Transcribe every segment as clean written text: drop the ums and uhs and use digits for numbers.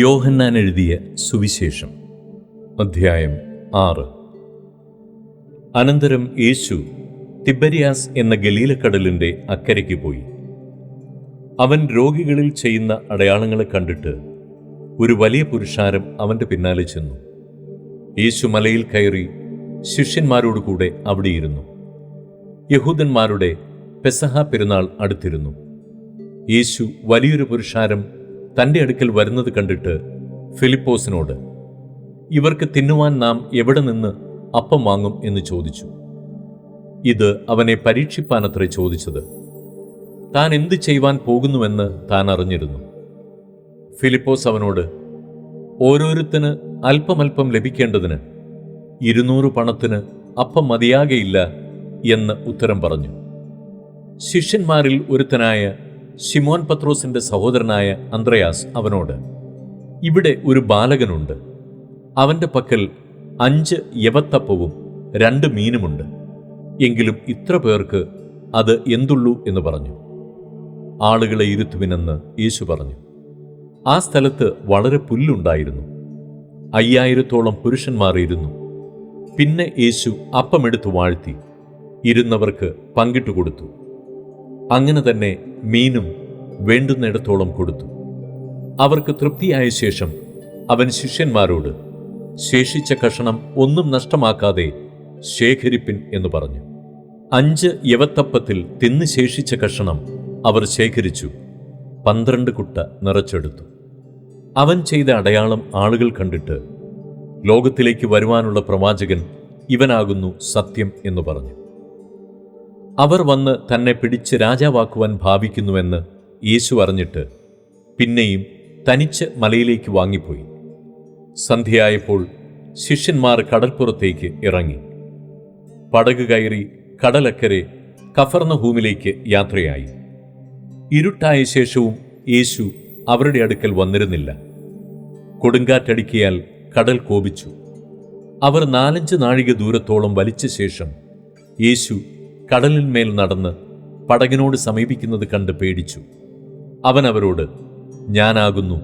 യോഹന്നാൻ എഴുതിയ സുവിശേഷം അധ്യായം 6. അനന്തരം യേശു തിബര്യാസ് എന്ന ഗലീലക്കടലിന്റെ അക്കരയ്ക്ക് പോയി. അവൻ രോഗികളിൽ ചെയ്യുന്ന അടയാളങ്ങളെ കണ്ടിട്ട് ഒരു വലിയ പുരുഷാരം അവന്റെ പിന്നാലെ ചെന്നു. യേശു മലയിൽ കയറി ശിഷ്യന്മാരോടുകൂടെ അവിടെയിരുന്നു. യഹൂദന്മാരുടെ പെസഹ പെരുന്നാൾ അടുത്തിരുന്നു. യേശു വലിയൊരു പുരുഷാരം തൻ്റെ അടുക്കൽ വരുന്നത് കണ്ടിട്ട് ഫിലിപ്പോസിനോട്, ഇവർക്ക് തിന്നുവാൻ നാം എവിടെ നിന്ന് അപ്പം വാങ്ങും എന്ന് ചോദിച്ചു. ഇത് അവനെ പരീക്ഷിപ്പാനത്രേ ചോദിച്ചത്. താൻ എന്ത് ചെയ്യുവാൻ പോകുന്നുവെന്ന് താൻ അറിഞ്ഞിരുന്നു. ഫിലിപ്പോസ് അവനോട്, ഓരോരുത്തന് അല്പമല്പം ലഭിക്കേണ്ടതിന് 200 പണത്തിന് അപ്പം മതിയാകയില്ല എന്ന് ഉത്തരം പറഞ്ഞു. ശിഷ്യന്മാരിൽ ഒരുത്തനായ ശിമോൻ പത്രോസിന്റെ സഹോദരനായ അന്ത്രയാസ് അവനോട്, ഇവിടെ ഒരു ബാലകനുണ്ട്. അവന്റെ പക്കൽ 5 യവത്തപ്പവും 2 മീനുമുണ്ട്. എങ്കിലും ഇത്ര പേർക്ക് അത് എന്തുള്ളൂ എന്ന് പറഞ്ഞു. ആളുകളെ ഇരുത്തുവിനെന്ന് യേശു പറഞ്ഞു. ആ സ്ഥലത്ത് വളരെ പുല്ലുണ്ടായിരുന്നു. 5000-ഓളം പുരുഷന്മാർ ഇരുന്നു. പിന്നെ യേശു അപ്പമെടുത്തു വാഴ്ത്തി ഇരുന്നവർക്ക് പങ്കിട്ടു കൊടുത്തു. അങ്ങനെ തന്നെ മീനും വേണ്ടുന്നിടത്തോളം കൊടുത്തു. അവർക്ക് തൃപ്തിയായ ശേഷം അവൻ ശിഷ്യന്മാരോട്, ശേഷിച്ച കഷണം ഒന്നും നഷ്ടമാക്കാതെ ശേഖരിപ്പിൻ എന്ന് പറഞ്ഞു. 5 യവത്തപ്പത്തിൽ തിന്ന് ശേഷിച്ച കഷണം അവർ ശേഖരിച്ചു 12 കുട്ട നിറച്ചെടുത്തു. അവൻ ചെയ്ത അടയാളം ആളുകൾ കണ്ടിട്ട്, ലോകത്തിലേക്ക് വരുവാനുള്ള പ്രവാചകൻ ഇവനാകുന്നു സത്യം എന്ന് പറഞ്ഞു. അവർ വന്ന് തന്നെ പിടിച്ച് രാജാവാക്കുവാൻ ഭാവിക്കുന്നുവെന്ന് യേശു അറിഞ്ഞിട്ട് പിന്നെയും തനിച്ച് മലയിലേക്ക് വാങ്ങിപ്പോയി. സന്ധ്യയായപ്പോൾ ശിഷ്യന്മാർ കടൽപ്പുറത്തേക്ക് ഇറങ്ങി. പടക് കയറി കടലക്കരെ കഫർന്നഹൂമിലേക്ക് യാത്രയായി. ഇരുട്ടായ ശേഷവും യേശു അവരുടെ അടുക്കൽ വന്നിരുന്നില്ല. കൊടുങ്കാറ്റടിക്കിയാൽ കടൽ കോപിച്ചു. അവർ 4-5 നാഴിക ദൂരത്തോളം വലിച്ച ശേഷം യേശു കടലിന്മേൽ നടന്ന് പടകിനോട് സമീപിക്കുന്നത് കണ്ട് പേടിച്ചു. അവൻ അവരോട്, ഞാനാകുന്നു,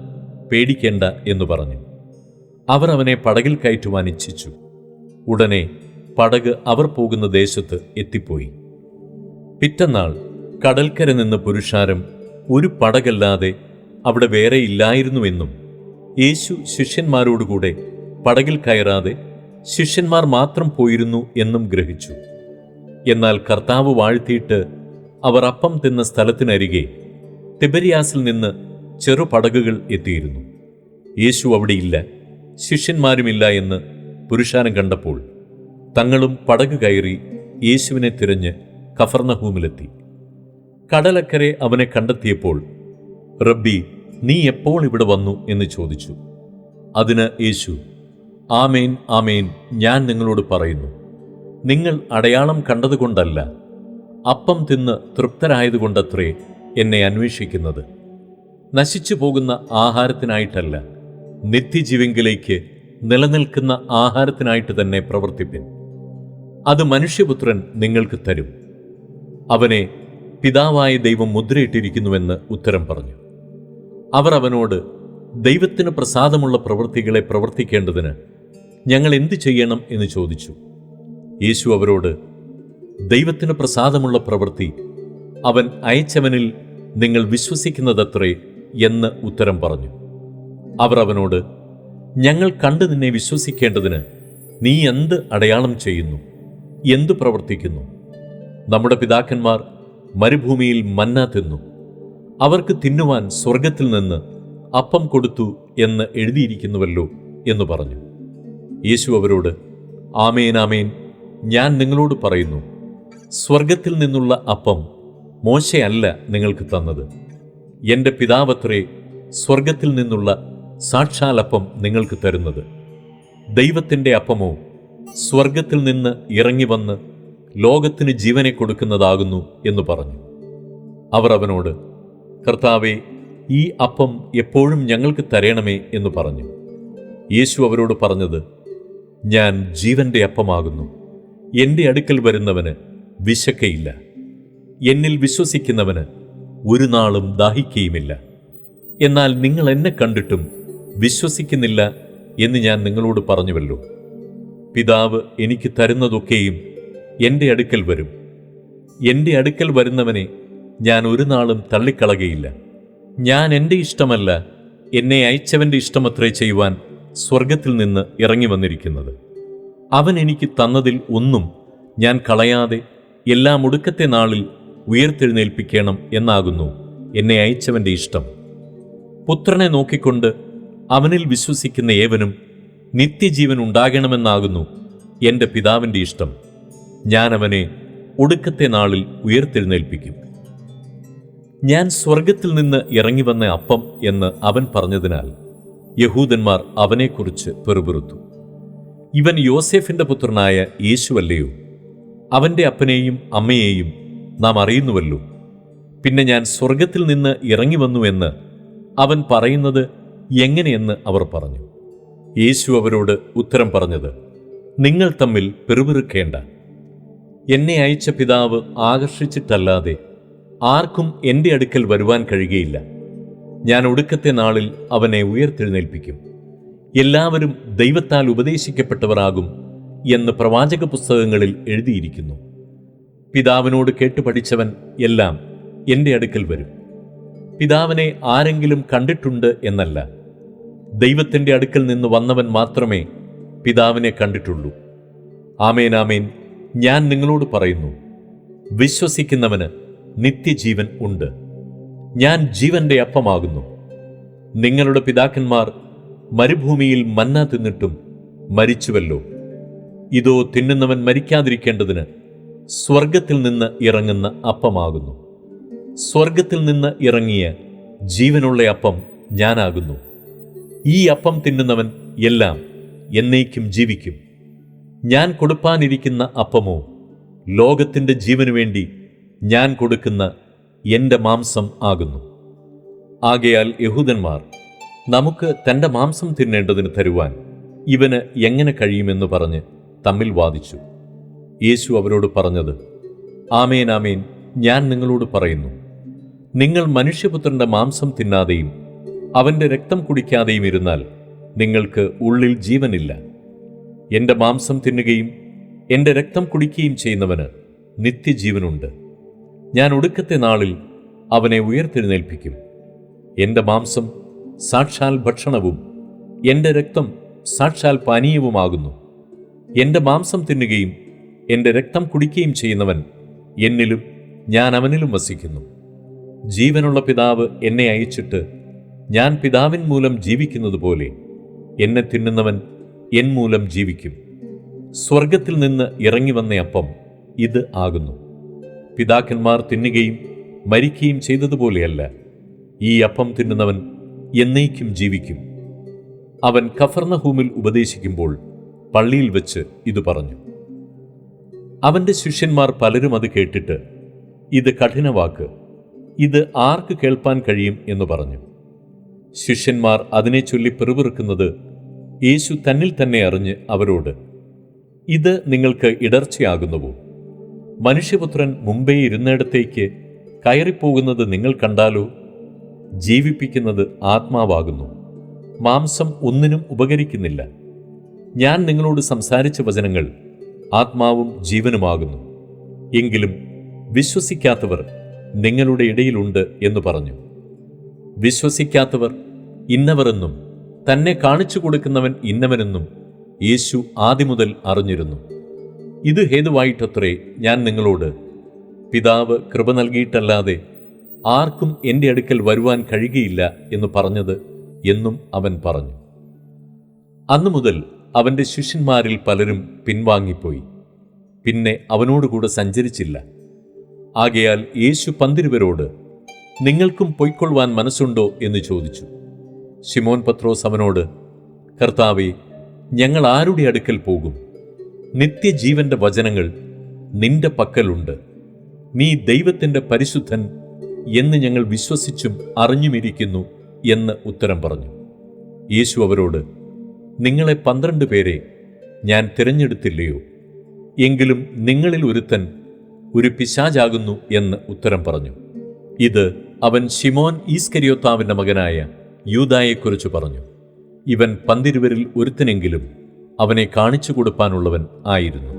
പേടിക്കേണ്ട എന്ന് പറഞ്ഞു. അവർ അവനെ പടകിൽ കയറ്റുവാൻ ഇച്ഛിച്ചു. ഉടനെ പടക് അവർ പോകുന്ന ദേശത്ത് എത്തിപ്പോയി. പിറ്റന്നാൾ കടൽക്കര നിന്ന് പുരുഷാരം ഒരു പടകല്ലാതെ അവിടെ വേറെ ഇല്ലായിരുന്നുവെന്നും യേശു ശിഷ്യന്മാരോടുകൂടെ പടകിൽ കയറാതെ ശിഷ്യന്മാർ മാത്രം പോയിരുന്നു എന്നും ഗ്രഹിച്ചു. എന്നാൽ കർത്താവ് വാഴ്ത്തിയിട്ട് അവർ അപ്പം തിന്ന സ്ഥലത്തിനരികെ തിബര്യാസിൽ നിന്ന് ചെറുപടകുകൾ എത്തിയിരുന്നു. യേശു അവിടെയില്ല, ശിഷ്യന്മാരുമില്ല എന്ന് പുരുഷാരം കണ്ടപ്പോൾ തങ്ങളും പടക് കയറി യേശുവിനെ തിരഞ്ഞ് കഫർന്നഹൂമിലെത്തി. കടലക്കരെ അവനെ കണ്ടെത്തിയപ്പോൾ, റബ്ബി, നീ എപ്പോൾ ഇവിടെ വന്നു എന്ന് ചോദിച്ചു. അതിന് യേശു, ആമേൻ ആമേൻ, ഞാൻ നിങ്ങളോട് പറയുന്നു, നിങ്ങൾ അടയാളം കണ്ടതുകൊണ്ടല്ല, അപ്പം തിന്ന് തൃപ്തരായതുകൊണ്ടത്രേ എന്നെ അന്വേഷിക്കുന്നത്. നശിച്ചു പോകുന്ന ആഹാരത്തിനായിട്ടല്ല, നിത്യജീവങ്കിലേക്ക് നിലനിൽക്കുന്ന ആഹാരത്തിനായിട്ട് തന്നെ പ്രവർത്തിപ്പിൻ. അത് മനുഷ്യപുത്രൻ നിങ്ങൾക്ക് തരും. അവനെ പിതാവായ ദൈവം മുദ്രയിട്ടിരിക്കുന്നുവെന്ന് ഉത്തരം പറഞ്ഞു. അവർ അവനോട്, ദൈവത്തിന് പ്രസാദമുള്ള പ്രവൃത്തികളെ പ്രവർത്തിക്കേണ്ടതിന് ഞങ്ങൾ എന്തു ചെയ്യണം എന്ന് ചോദിച്ചു. യേശു അവരോട്, ദൈവത്തിന് പ്രസാദമുള്ള പ്രവൃത്തി അവൻ അയച്ചവനിൽ നിങ്ങൾ വിശ്വസിക്കുന്നതത്രേ എന്ന് ഉത്തരം പറഞ്ഞു. അവർ അവനോട്, ഞങ്ങൾ കണ്ടു നിന്നെ വിശ്വസിക്കേണ്ടതിന് നീ എന്ത് അടയാളം ചെയ്യുന്നു, എന്തു പ്രവർത്തിക്കുന്നു? നമ്മുടെ പിതാക്കന്മാർ മരുഭൂമിയിൽ മന്ന തിന്നു, അവർക്ക് തിന്നുവാൻ സ്വർഗത്തിൽ നിന്ന് അപ്പം കൊടുത്തു എന്ന് എഴുതിയിരിക്കുന്നുവല്ലോ എന്ന് പറഞ്ഞു. യേശു അവരോട്, ആമേൻ ആമേൻ, ഞാൻ നിങ്ങളോട് പറയുന്നു, സ്വർഗത്തിൽ നിന്നുള്ള അപ്പം മോശയല്ല നിങ്ങൾക്ക് തന്നത്. എൻ്റെ പിതാവത്രേ സ്വർഗത്തിൽ നിന്നുള്ള സാക്ഷാലപ്പം നിങ്ങൾക്ക് തരുന്നത്. ദൈവത്തിൻ്റെ അപ്പമോ സ്വർഗത്തിൽ നിന്ന് ഇറങ്ങി വന്ന് ലോകത്തിന് ജീവനെ കൊടുക്കുന്നതാകുന്നു എന്ന് പറഞ്ഞു. അവർ അവനോട്, കർത്താവേ, ഈ അപ്പം എപ്പോഴും ഞങ്ങൾക്ക് തരണമേ എന്ന് പറഞ്ഞു. യേശു അവരോട് പറഞ്ഞത്, ഞാൻ ജീവന്റെ അപ്പമാകുന്നു. എൻ്റെ അടുക്കൽ വരുന്നവന് വിശക്കയില്ല, എന്നിൽ വിശ്വസിക്കുന്നവന് ഒരു നാളും ദാഹിക്കുകയുമില്ല. എന്നാൽ നിങ്ങൾ എന്നെ കണ്ടിട്ടും വിശ്വസിക്കുന്നില്ല എന്ന് ഞാൻ നിങ്ങളോട് പറഞ്ഞുവല്ലോ. പിതാവ് എനിക്ക് തരുന്നതൊക്കെയും എൻ്റെ അടുക്കൽ വരും. എൻ്റെ അടുക്കൽ വരുന്നവനെ ഞാൻ ഒരു നാളും തള്ളിക്കളകയില്ല. ഞാൻ എൻ്റെ ഇഷ്ടമല്ല, എന്നെ അയച്ചവൻ്റെ ഇഷ്ടമത്രേ ചെയ്യുവാൻ സ്വർഗത്തിൽ നിന്ന് ഇറങ്ങി വന്നിരിക്കുന്നത്. അവൻ എനിക്ക് തന്നതിൽ ഒന്നും ഞാൻ കളയാതെ എല്ലാം ഒടുക്കത്തെ നാളിൽ ഉയർത്തെഴുന്നേൽപ്പിക്കണം എന്നാകുന്നു എന്നെ അയച്ചവൻ്റെ ഇഷ്ടം. പുത്രനെ നോക്കിക്കൊണ്ട് അവനിൽ വിശ്വസിക്കുന്ന ഏവനും നിത്യജീവൻ ഉണ്ടാകണമെന്നാകുന്നു എൻ്റെ പിതാവിൻ്റെ ഇഷ്ടം. ഞാൻ അവനെ ഒടുക്കത്തെ നാളിൽ ഉയർത്തെഴുന്നേൽപ്പിക്കും. ഞാൻ സ്വർഗത്തിൽ നിന്ന് ഇറങ്ങി വന്ന അപ്പം എന്ന് അവൻ പറഞ്ഞതിനാൽ യഹൂദന്മാർ അവനെക്കുറിച്ച് പെറുപിറുത്തു. ഇവൻ യോസേഫിൻ്റെ പുത്രനായ യേശുവല്ലയോ? അവൻ്റെ അപ്പനെയും അമ്മയെയും നാം അറിയുന്നുവല്ലോ. പിന്നെ ഞാൻ സ്വർഗത്തിൽ നിന്ന് ഇറങ്ങി വന്നു എന്ന് അവൻ പറയുന്നത് എങ്ങനെയെന്ന് അവർ പറഞ്ഞു. യേശു അവരോട് ഉത്തരം പറഞ്ഞത്, നിങ്ങൾ തമ്മിൽ പെറുപിറുക്കേണ്ട. എന്നെ അയച്ച പിതാവ് ആകർഷിച്ചിട്ടല്ലാതെ ആർക്കും എൻ്റെ അടുക്കൽ വരുവാൻ കഴിയുകയില്ല. ഞാൻ ഒടുക്കത്തെ നാളിൽ അവനെ ഉയർത്തെഴുന്നേൽപ്പിക്കും. എല്ലാവരും ദൈവത്താൽ ഉപദേശിക്കപ്പെട്ടവരാകും എന്ന് പ്രവാചക പുസ്തകങ്ങളിൽ എഴുതിയിരിക്കുന്നു. പിതാവിനോട് കേട്ടു പഠിച്ചവൻ എല്ലാം എൻ്റെ അടുക്കൽ വരും. പിതാവിനെ ആരെങ്കിലും കണ്ടിട്ടുണ്ട് എന്നല്ല, ദൈവത്തിൻ്റെ അടുക്കൽ നിന്ന് വന്നവൻ മാത്രമേ പിതാവിനെ കണ്ടിട്ടുള്ളൂ. ആമേൻ, ആമേൻ, ഞാൻ നിങ്ങളോട് പറയുന്നു, വിശ്വസിക്കുന്നവന് നിത്യജീവൻ ഉണ്ട്. ഞാൻ ജീവന്റെ അപ്പമാകുന്നു. നിങ്ങളുടെ പിതാക്കന്മാർ മരുഭൂമിയിൽ മന്ന തിന്നിട്ടും മരിച്ചുവല്ലോ. ഇതോ തിന്നുന്നവൻ മരിക്കാതിരിക്കേണ്ടതിന് സ്വർഗത്തിൽ നിന്ന് ഇറങ്ങുന്ന അപ്പമാകുന്നു. സ്വർഗത്തിൽ നിന്ന് ഇറങ്ങിയ ജീവനുള്ള അപ്പം ഞാനാകുന്നു. ഈ അപ്പം തിന്നുന്നവൻ എല്ലാം എന്നേക്കും ജീവിക്കും. ഞാൻ കൊടുപ്പാനിരിക്കുന്ന അപ്പമോ ലോകത്തിൻ്റെ ജീവനു വേണ്ടി ഞാൻ കൊടുക്കുന്ന എൻ്റെ മാംസം ആകുന്നു. ആകയാൽ യഹൂദന്മാർ നമുക്ക് തൻ്റെ മാംസം തിന്നേണ്ടതിന് തരുവാൻ ഇവന് എങ്ങനെ കഴിയുമെന്ന് പറഞ്ഞ് തമ്മിൽ വാദിച്ചു. യേശു അവരോട് പറഞ്ഞത്, ആമേൻ, ആമേൻ, ഞാൻ നിങ്ങളോട് പറയുന്നു, നിങ്ങൾ മനുഷ്യപുത്രൻ്റെ മാംസം തിന്നാതെയും അവൻ്റെ രക്തം കുടിക്കാതെയും ഇരുന്നാൽ നിങ്ങൾക്ക് ഉള്ളിൽ ജീവനില്ല. എൻ്റെ മാംസം തിന്നുകയും എൻ്റെ രക്തം കുടിക്കുകയും ചെയ്യുന്നവന് നിത്യജീവനുണ്ട്. ഞാൻ ഒടുക്കത്തെ നാളിൽ അവനെ ഉയർത്തെഴുന്നേൽപ്പിക്കും. എൻ്റെ മാംസം സാക്ഷാൽ ഭക്ഷണവും എൻ്റെ രക്തം സാക്ഷാൽ പാനീയവുമാകുന്നു. എൻ്റെ മാംസം തിന്നുകയും എൻ്റെ രക്തം കുടിക്കുകയും ചെയ്യുന്നവൻ എന്നിലും ഞാൻ അവനിലും വസിക്കുന്നു. ജീവനുള്ള പിതാവ് എന്നെ അയച്ചിട്ട് ഞാൻ പിതാവിൻ മൂലം ജീവിക്കുന്നത് പോലെ എന്നെ തിന്നുന്നവൻ എൻ മൂലം ജീവിക്കും. സ്വർഗത്തിൽ നിന്ന് ഇറങ്ങി വന്ന അപ്പം ഇത് ആകുന്നു. പിതാക്കന്മാർ തിന്നുകയും മരിക്കുകയും ചെയ്തതുപോലെയല്ല, ഈ അപ്പം തിന്നുന്നവൻ എന്നേക്കും ജീവിക്കും. അവൻ കഫർന്നഹൂമിൽ ഉപദേശിക്കുമ്പോൾ പള്ളിയിൽ വെച്ച് ഇത് പറഞ്ഞു. അവൻ്റെ ശിഷ്യന്മാർ പലരും അത് കേട്ടിട്ട്, ഇത് കഠിനവാക്ക്, ഇത് ആർക്ക് കേൾപ്പാൻ കഴിയും എന്ന് പറഞ്ഞു. ശിഷ്യന്മാർ അതിനെ ചൊല്ലി പെറുപിറുക്കുന്നത് യേശു തന്നിൽ തന്നെ അറിഞ്ഞ് അവരോട്, ഇത് നിങ്ങൾക്ക് ഇടർച്ചയാകുന്നുവോ? മനുഷ്യപുത്രൻ മുമ്പേ ഇരുന്നിടത്തേക്ക് കയറിപ്പോകുന്നത് നിങ്ങൾ കണ്ടാലോ? ജീവിപ്പിക്കുന്നത് ആത്മാവാകുന്നു, മാംസം ഒന്നിനും ഉപകരിക്കുന്നില്ല. ഞാൻ നിങ്ങളോട് സംസാരിച്ച വചനങ്ങൾ ആത്മാവും ജീവനുമാകുന്നു. എങ്കിലും വിശ്വസിക്കാത്തവർ നിങ്ങളുടെ ഇടയിലുണ്ട് എന്ന് പറഞ്ഞു. വിശ്വസിക്കാത്തവർ ഇന്നവരെന്നും തന്നെ കാണിച്ചു കൊടുക്കുന്നവൻ ഇന്നവനെന്നും യേശു ആദിമുതൽ അറിഞ്ഞിരുന്നു. ഇത് ഹേതുവായിട്ടത്രേ ഞാൻ നിങ്ങളോട്, പിതാവ് കൃപ നൽകിയിട്ടല്ലാതെ ആർക്കും എൻ്റെ അടുക്കൽ വരുവാൻ കഴിയുകയില്ല എന്ന് പറഞ്ഞത് എന്നും അവൻ പറഞ്ഞു. അന്നു മുതൽ അവൻ്റെ ശിഷ്യന്മാരിൽ പലരും പിൻവാങ്ങിപ്പോയി, പിന്നെ അവനോടുകൂടെ സഞ്ചരിച്ചില്ല. ആകയാൽ യേശു പന്തിരുവരോട്, നിങ്ങൾക്കും പൊയ്ക്കൊള്ളുവാൻ മനസ്സുണ്ടോ എന്ന് ചോദിച്ചു. ശിമോൻ പത്രോസ് അവനോട്, കർത്താവേ, ഞങ്ങൾ ആരുടെ അടുക്കൽ പോകും? നിത്യജീവന്റെ വചനങ്ങൾ നിന്റെ പക്കലുണ്ട്. നീ ദൈവത്തിൻ്റെ പരിശുദ്ധൻ എന്ന് ഞങ്ങൾ വിശ്വസിച്ചും അറിഞ്ഞുമിരിക്കുന്നു എന്ന് ഉത്തരം പറഞ്ഞു. യേശു അവരോട്, നിങ്ങളെ 12 പേരെ ഞാൻ തിരഞ്ഞെടുത്തില്ലയോ? എങ്കിലും നിങ്ങളിൽ ഒരുത്തൻ ഒരു പിശാചാകുന്നു എന്ന് ഉത്തരം പറഞ്ഞു. ഇത് അവൻ ശിമോൻ ഈസ്കരിയോത്താവിൻ്റെ മകനായ യൂദായെക്കുറിച്ച് പറഞ്ഞു. ഇവൻ 12 ഒരുത്തനെങ്കിലും അവനെ കാണിച്ചു കൊടുപ്പാനുള്ളവൻ ആയിരുന്നു.